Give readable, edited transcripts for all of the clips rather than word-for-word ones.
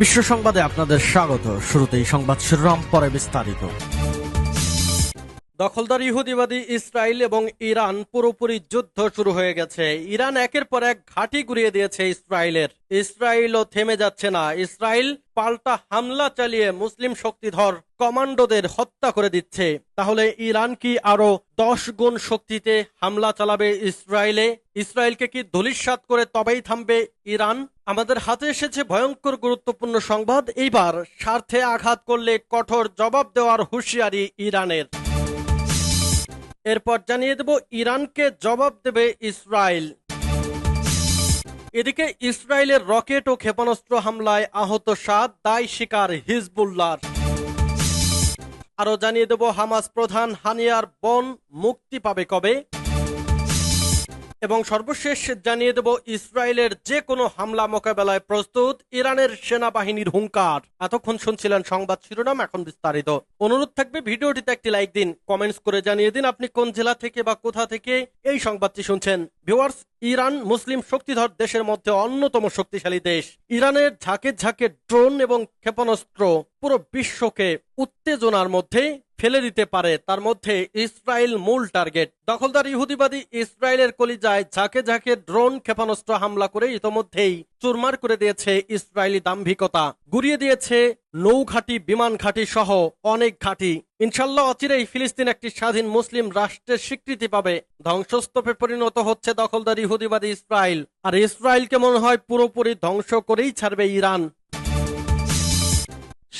বিশ্ব সংবাদে আপনাদের স্বাগত। শুরুতেই সংবাদ শিরোনাম, পরে বিস্তারিত। দখলদার ইহুদিবাদী ইসরায়েল এবং ইরান পুরোপুরি যুদ্ধ শুরু হয়ে গেছে। ইরান একের পর এক ঘাঁটি গুঁড়িয়ে দিয়েছে ইসরায়েলের। ইসরায়েলও থেমে যাচ্ছে না। ইসরায়েল পাল্টা হামলা চালিয়ে মুসলিম শক্তিধর কমান্ডোদের হত্যা করে দিচ্ছে। তাহলে ইরান কি আরো 10 গুণ শক্তিতে হামলা চালাবে ইসরায়েলে? ইসরায়েলকে কি ধূলিসাৎ করে তবেই থামবে ইরান? আমাদের হাতে এসেছে ভয়ঙ্কর গুরুত্বপূর্ণ সংবাদ। এইবার স্বার্থে আঘাত করলে কঠোর জবাব দেওয়ার হুঁশিয়ারি ইরানের। এরপর জানিয়ে দেব ইরানকে জবাব দেবে ইসরায়েল। এদিকে ইসরায়েলের রকেট ও ক্ষেপণাস্ত্র হামলায় আহত 7, দায় স্বীকার হিজবুল্লাহর। আরো জানিয়ে দেব হামাস প্রধান হানিয়ার বোন মুক্তি পাবে কবে, এবং সর্বশেষ জানিয়ে দেব ইসরায়েলের যে কোনো হামলা মোকাবেলায় প্রস্তুত ইরানের সেনাবাহিনীর হুঙ্কার। এতক্ষণ শুনছিলেন সংবাদ শিরোনাম, এখন বিস্তারিত। অনুরোধ থাকবে ভিডিওটিতে একটি লাইক দিন, কমেন্টস করে জানিয়ে দিন আপনি কোন জেলা থেকে বা কোথা থেকে এই সংবাদটি শুনছেন। ভিউয়ার্স, ইরান মুসলিম শক্তিধর দেশের মধ্যে অন্যতম শক্তিশালী দেশ। ইরানের ঝাঁকে ঝাঁকে ড্রোন এবং ক্ষেপণাস্ত্র পুরো বিশ্বকে উত্তেজনার মধ্যে ফেলে দিতে পারে। তার মধ্যে ইসরায়েল মূল টার্গেট। দখলদার ইহুদিবাদী ইসরায়েলের কলিজায় ঝাঁকে ঝাঁকে ড্রোন ক্ষেপণাস্ত্র হামলা করে ইতোমধ্যেই চুরমার করে দিয়েছে ইসরায়েলি দাম্ভিকতা। গুড়িয়ে দিয়েছে নৌঘাঁটি, বিমান ঘাঁটি সহ অনেক ঘাঁটি। ইনশাল্লাহ অচিরেই ফিলিস্তিন একটি স্বাধীন মুসলিম রাষ্ট্রের স্বীকৃতি পাবে। ধ্বংসস্তূপে পরিণত হচ্ছে দখলদার ইহুদিবাদী ইসরায়েল, আর ইসরায়েলকে মনে হয় পুরোপুরি ধ্বংস করেই ছাড়বে ইরান।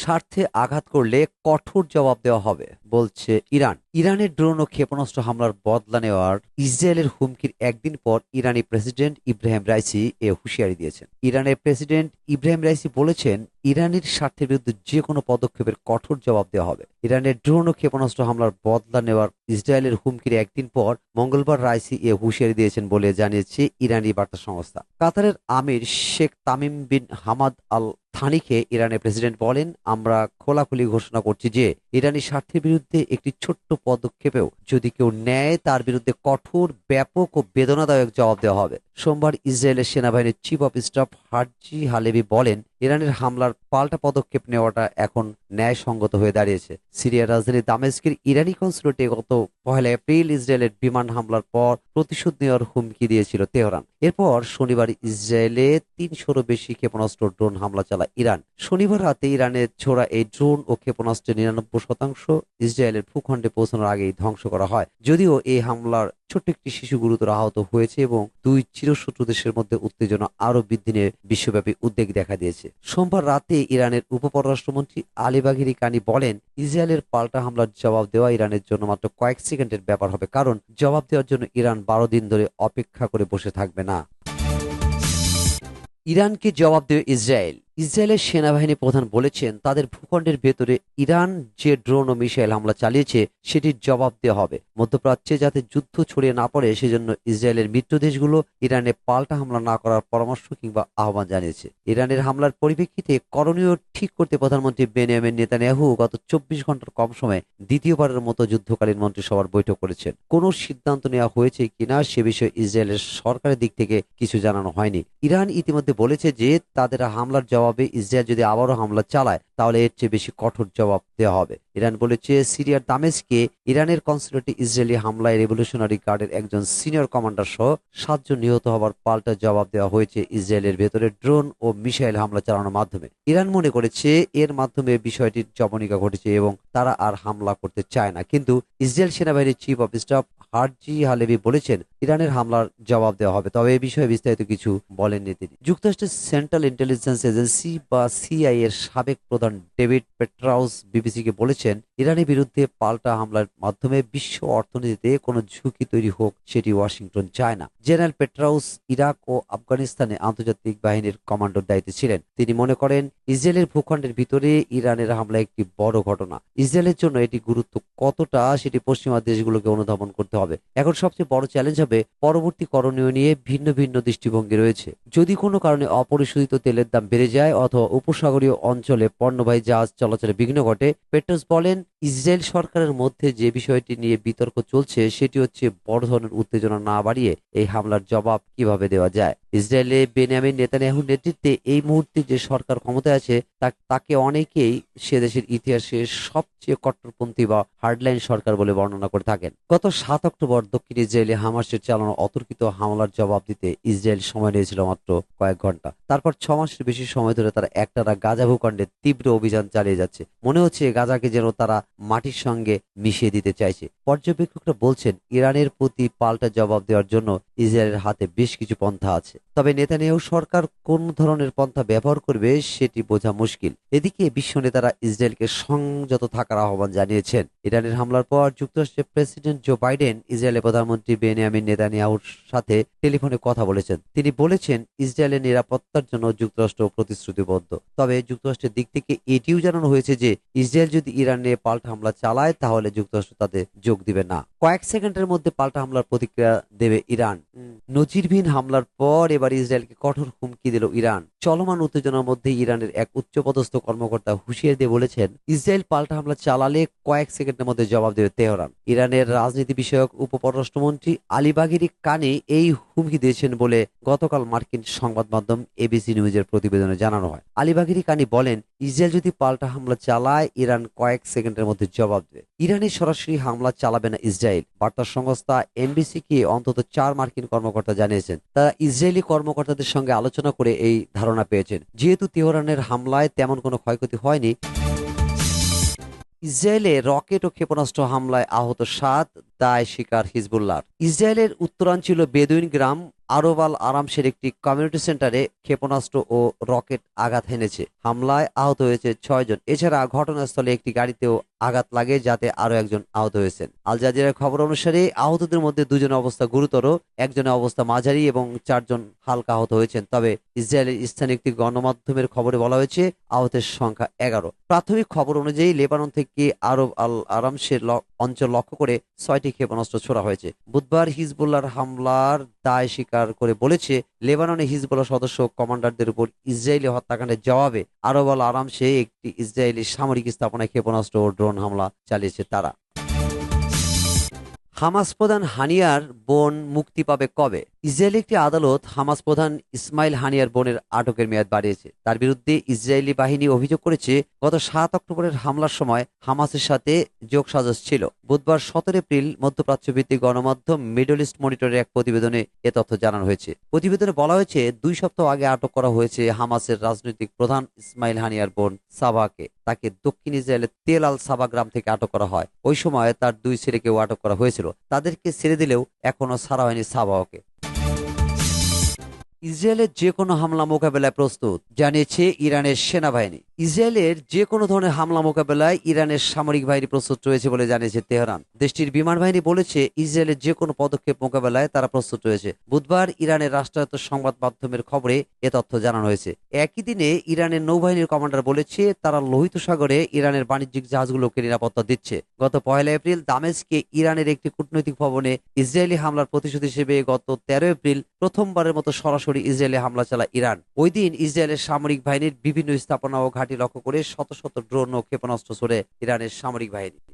স্বার্থে আঘাত করলে কঠোর জবাব দেওয়া হবে বলছে ইরান। ইরানের ড্রোন ও ক্ষেপণাস্ত্র হামলার বদলা নেওয়ার ইসরায়েলের হুমকির একদিন পর ইরানি প্রেসিডেন্ট ইব্রাহিম রাইসি এ হুঁশিয়ারি দিয়েছেন। ইরানের প্রেসিডেন্ট ইব্রাহিম রাইসি বলেছেন, ইরানের স্বার্থের বিরুদ্ধে যে কোনো পদক্ষেপের কঠোর জবাব দেওয়া হবে। ইরানের ড্রোন ও ক্ষেপণাস্ত্র হামলার বদলা নেওয়ার ইসরায়েলের হুমকির একদিন পর মঙ্গলবার রাইসি এ হুঁশিয়ারি দিয়েছেন বলে জানিয়েছে ইরানি বার্তা সংস্থা। কাতারের আমির Sheikh Tamim bin Hamad Al থানিকে ইরানের প্রেসিডেন্ট বলেন, আমরা খোলাখুলি ঘোষণা করছি যে ইরানি স্বার্থের বিরুদ্ধে একটি ছোট্ট পদক্ষেপেও যদি কেউ নেয় তার বিরুদ্ধে কঠোর, ব্যাপক ও বেদনাদায়ক জবাব দেওয়া হবে। সোমবার ইসরায়েলের সেনাবাহিনীর chief of staff Herzi Halevi বলেন, ইরানের হামলার পাল্টা পদক্ষেপ নেওয়াটা এখন ন্যায়সঙ্গত হয়ে দাঁড়িয়েছে। সিরিয়ার রাজধানী দামেস্কের ইরানি কনসুলেটে গত 1 এপ্রিল ইসরায়েলের বিমান হামলার পর প্রতিশোধ নেওয়ার হুমকি দিয়েছিল তেহরান। এরপর শনিবার ইসরায়েলে 300-রও বেশি ক্ষেপণাস্ত্র ড্রোন হামলা চালায় ইরান। শনিবার রাতে ইরানের ছোড়া এই ড্রোন ও ক্ষেপণাস্ত্রের 99% ইসরায়েলের ভূখণ্ডে পৌঁছানোর আগেই ধ্বংস করা হয়। যদিও এই হামলার ছোট্ট একটি শিশু গুরুতর আহত হয়েছে এবং দুই চিরশত্রু দেশের মধ্যে উত্তেজনা আরো বৃদ্ধি নিয়ে বিশ্বব্যাপী উদ্বেগ দেখা দিয়েছে। সোমবার রাতে ইরানের উপপররাষ্ট্রমন্ত্রী আলী বাঘেরি কানি বলেন, ইসরায়েলের পাল্টা হামলার জবাব দেওয়া ইরানের জন্য মাত্র কয়েক সেকেন্ডের ব্যাপার হবে, কারণ জবাব দেওয়ার জন্য ইরান 12 দিন ধরে অপেক্ষা করে বসে থাকবে না। ইরানকে জবাব দেবে ইসরায়েল। ইসরায়েলের সেনাবাহিনী প্রধান বলেছেন, তাদের ভূখণ্ডের ভেতরে ইরান যে ড্রোন ও মিসাইল হামলা চালিয়েছে সেটির জবাব দেওয়া হবে। মধ্যপ্রাচ্যে যাতে যুদ্ধ ছড়িয়ে না পড়ে সেজন্য ইসরায়েলের মিত্র দেশগুলো ইরানে পাল্টা হামলা না করার পরামর্শ কিংবা আহ্বান জানিয়েছে। ইরানের হামলার পরিপ্রেক্ষিতে করণীয় ঠিক করতে প্রধানমন্ত্রী বেনিয়ামিন নেতানিয়াহু গত 24 ঘন্টার কম সময়ে দ্বিতীয়বারের মতো যুদ্ধকালীন মন্ত্রিসভার বৈঠক করেছেন। কোনো সিদ্ধান্ত নেওয়া হয়েছে কিনা সে বিষয়ে ইসরায়েলের সরকারের দিক থেকে কিছু জানানো হয়নি। ইরান ইতিমধ্যে বলেছে যে তাদের হামলার জবাবে ইসরায়েল যদি আবারও হামলা চালায় তাহলে এর চেয়ে বেশি কঠোর জবাব দেওয়া হবে। ইরান বলেছে, সিরিয়ার দামেস্কে ইরানের কনসুলেটে ইসরায়েলি হামলায় রেভলিউশনারি গার্ডের একজন সিনিয়র কমান্ডার সহ 7 জন নিহত হবার পাল্টা জবাব দেওয়া হয়েছে ইসরায়েলের ভেতরে ড্রোন ও মিসাইল হামলা চালানোর মাধ্যমে। ইরান মনে করেছে এর মাধ্যমে বিষয়টির জবনিকা ঘটেছে এবং তারা আর হামলা করতে চায় না, কিন্তু ইসরায়েল সেনাবাহিনীর chief of staff Herzi Halevi বলেছেন, ইরানের হামলার জবাব দেওয়া হবে, তবে এই বিষয়ে বিস্তারিত কিছু বলেননি তিনি। যুক্তরাষ্ট্রের সেন্ট্রাল ইন্টেলিজেন্স এজেন্সি বা সিআই এর সাবেক প্রধান ডেভিড পেট্রাউস বিবিসিকে বলেছেন, ইরানের বিরুদ্ধে পাল্টা হামলার মাধ্যমে বিশ্ব অর্থনীতিতে কোনো ঝুঁকি তৈরি হোক সেটি ওয়াশিংটন চায় না। জেনারেল পেট্রাউস ইরাক ও আফগানিস্তানে আন্তর্জাতিক বাহিনীর কমান্ডোর দায়িত্বে ছিলেন। তিনি মনে করেন, ইসরায়েলের ভূখণ্ডের ভিতরে ইরানের হামলা একটি বড় ঘটনা। ইসরায়েলের জন্য এটি গুরুত্ব কতটা সেটি পশ্চিমা দেশগুলোকে অনুধাবন করতে হবে। এখন সবচেয়ে বড় চ্যালেঞ্জ হবে পরবর্তী করণীয় নিয়ে ভিন্ন ভিন্ন দৃষ্টিভঙ্গি রয়েছে। যদি কোনো কারণে অপরিশোধিত তেলের দাম বেড়ে যায় অথবা উপসাগরীয় অঞ্চলে পণ্যবাহী জাহাজ চলাচলে বিঘ্ন ঘটে, পেট্রাউস বলেন, ইসরায়েল সরকারের মধ্যে যে বিষয়টি নিয়ে বিতর্ক চলছে সেটি হচ্ছে বড় ধরনের উত্তেজনা না বাড়িয়ে এই হামলার জবাব কিভাবে দেওয়া যায়। ইসরায়েলে বেনিয়ামিন নেতানিয়াহুর নেতৃত্বে এই মুহূর্তে যে সরকার ক্ষমতায় আছে তাকে অনেকেই সে দেশের ইতিহাসে সবচেয়ে কট্টরপন্থী বা হার্ডলাইন সরকার বলে বর্ণনা করে থাকেন। গত 7 অক্টোবর দক্ষিণ ইসরায়েলে হামাসের চালানো অতর্কিত হামলার জবাব দিতে ইসরায়েল সময় নিয়েছিল মাত্র কয়েক ঘন্টা। তারপর 6 মাসের বেশি সময় ধরে তারা একটানা গাজা ভূখণ্ডে তীব্র অভিযান চালিয়ে যাচ্ছে। মনে হচ্ছে গাজাকে যেন তারা মাটির সঙ্গে মিশিয়ে দিতে চাইছে। পর্যবেক্ষকরা বলছেন ইরানের প্রতি পাল্টা জবাব দেওয়ার জন্য ইসরায়েলের হাতে বেশ কিছু পন্থা আছে, তবে নেতানিয়াহু সরকার কোন ধরনের পন্থা ব্যবহার করবে সেটি বোঝা মুশকিল। এদিকে বিশ্ব নেতারা ইসরায়েলকে সংযত থাকার আহ্বান জানিয়েছেন। ইরানের হামলার পর যুক্তরাষ্ট্রের প্রেসিডেন্ট জো বাইডেন ইসরায়েলের প্রধানমন্ত্রী বেনিয়ামিন নেতানিয়াহুর সাথে টেলিফোনে কথা বলেছেন। তিনি বলেছেন ইসরায়েলের নিরাপত্তার জন্য যুক্তরাষ্ট্র প্রতিশ্রুতিবদ্ধ। তবে যুক্তরাষ্ট্রের দিক থেকে এটিও জানানো হয়েছে যে ইসরায়েল যদি ইরানে পাল্টা হামলা চালায় তাহলে যুক্তরাষ্ট্র তাতে যোগ দিবে না। কয়েক সেকেন্ডের মধ্যে পাল্টা হামলার প্রতিক্রিয়া দেবে ইরান। নজিরবিহীন হামলার পর এবার ইসরায়েলকে কঠোর হুমকি দিল ইরান। চলমান উত্তেজনার মধ্যে ইরানের এক উচ্চপদস্থ কর্মকর্তা হুঁশিয়ারি দিয়ে বলেছেন ইসরায়েল পাল্টা হামলা চালালে কয়েক সেকেন্ডের মধ্যে জবাব দেবে তেহরান। ইরানের রাজনীতি বিষয়ক উপপররাষ্ট্রমন্ত্রী আলী বাঘেরি কানে এই হুমকি দিয়েছেন বলে গতকাল মার্কিন সংবাদ মাধ্যম এবিসি নিউজের প্রতিবেদনে জানানো হয়। আলী বাঘেরি কানি বলেন ইসরায়েল যদি পাল্টা হামলা চালায় ইরান কয়েক সেকেন্ডের মধ্যে জবাব দেবে। ইরানে সরাসরি হামলা চালাবে না ইসরায়েল। বার্তা সংস্থা এনবিসি কে অন্তত 4 মার্কিন কর্মকর্তা জানিয়েছেন তারা ইসরায়েলি কর্মকর্তাদের সঙ্গে আলোচনা করে এই ধারণা পেয়েছেন। যেহেতু তেহরানের হামলায় তেমন কোনো ক্ষয়ক্ষতি হয়নি, ইসরায়েলে রকেট ও ক্ষেপণাস্ত্র হামলায় আহত 7, দায় স্বীকার হিজবুল্লাহর। ইসরায়েলের উত্তরাঞ্চল বেদুইন গ্রাম আরব আল আরামসের একটি কমিউনিটি সেন্টারে ক্ষেপণাস্ত্র ও রকেট আঘাত হেনেছে। হামলায় আহত হয়েছে 6 জন। এছাড়া ঘটনাস্থলে একটি গাড়িতেও আঘাত লাগে যাতে আরো একজন আহত হয়েছেন। আল জাজিরার খবর অনুসারে আহতদের মধ্যে 2 জনের অবস্থা গুরুতর, একজনের অবস্থা মাঝারি এবং 4 জন হালকা আহত হয়েছেন। তবে ইসরায়েলের স্থানীয় একটি গণমাধ্যমের খবরে বলা হয়েছে আহতের সংখ্যা 11। প্রাথমিক খবর অনুযায়ী লেবানন থেকে আরব আল আরামসের অঞ্চল লক্ষ্য করে 6টি ক্ষেপণাস্ত্র ছোড়া হয়েছে। বুধবার হিজবুল্লাহর হামলার দায় স্বীকার করে বলেছে লেবাননে হিজবুল্লাহ সদস্য কমান্ডারদের উপর ইসরায়েলি হত্যাকাণ্ডের জবাবে আরব আল আরামসে একটি ইসরায়েলি সামরিক স্থাপনায় ক্ষেপণাস্ত্র ও ড্রোন হামলা চালিয়েছে তারা। হামাস প্রধান হানিয়ার বোন মুক্তি পাবে কবে? ইসরায়েলি একটি আদালত হামাস প্রধান ইসমাইল হানিয়ার বোনের আটকের মেয়াদ বাড়িয়েছে। তার বিরুদ্ধে ইসরায়েলি বাহিনী অভিযোগ করেছে গত 7 অক্টোবরের হামলার সময় হামাসের সাথে যোগসাজশ ছিল। বুধবার 17 এপ্রিল মধ্যপ্রাচ্য ভিত্তিক গণমাধ্যম মিডল ইস্ট মনিটরের এক প্রতিবেদনে এ তথ্য জানানো হয়েছে। প্রতিবেদনে বলা হয়েছে 2 সপ্তাহ আগে আটক করা হয়েছে হামাসের রাজনৈতিক প্রধান ইসমাইল হানিয়ার বোন সাবাকে। তাকে দক্ষিণ ইসরায়েলের তেল আল সাবা গ্রাম থেকে আটক করা হয়। ওই সময় তার 2 ছেলেকেও আটক করা হয়েছিল। তাদেরকে ছেড়ে দিলেও এখনো ছাড়া হয়নি সাবাহকে। ইসরায়েলের যে কোনো হামলা মোকাবেলায় প্রস্তুত জানিয়েছে ইরানের সেনাবাহিনী। ইসরায়েলের যে কোনো ধরনের হামলা মোকাবেলায় ইরানের সামরিক বাহিনী প্রস্তুত রয়েছে বলে জানিয়েছে তেহরান। দেশটির বিমান বাহিনী বলেছে ইসরায়েলের যে কোনো পদক্ষেপ মোকাবেলায় তারা প্রস্তুত রয়েছে। বুধবার ইরানের রাষ্ট্রায়ত্ত সংবাদ মাধ্যমের খবরে এ তথ্য জানানো হয়েছে। একই দিনে ইরানের নৌবাহিনীর কমান্ডার বলেছে তারা লোহিত সাগরে ইরানের বাণিজ্যিক জাহাজগুলোকে নিরাপত্তা দিচ্ছে। গত 1 এপ্রিল দামেস্কে ইরানের একটি কূটনৈতিক ভবনে ইসরায়েলি হামলার প্রতিশোধ হিসেবে গত 13 এপ্রিল প্রথমবারের মতো সরাসরি ইসরায়েলে হামলা চালায় ইরান। ওই দিন ইসরায়েলের সামরিক বাহিনীর বিভিন্ন স্থাপনা ও ঘাঁটি লক্ষ্য করে শত শত ড্রোন ও ক্ষেপণাস্ত্র ছোড়ে ইরানের সামরিক বাহিনী।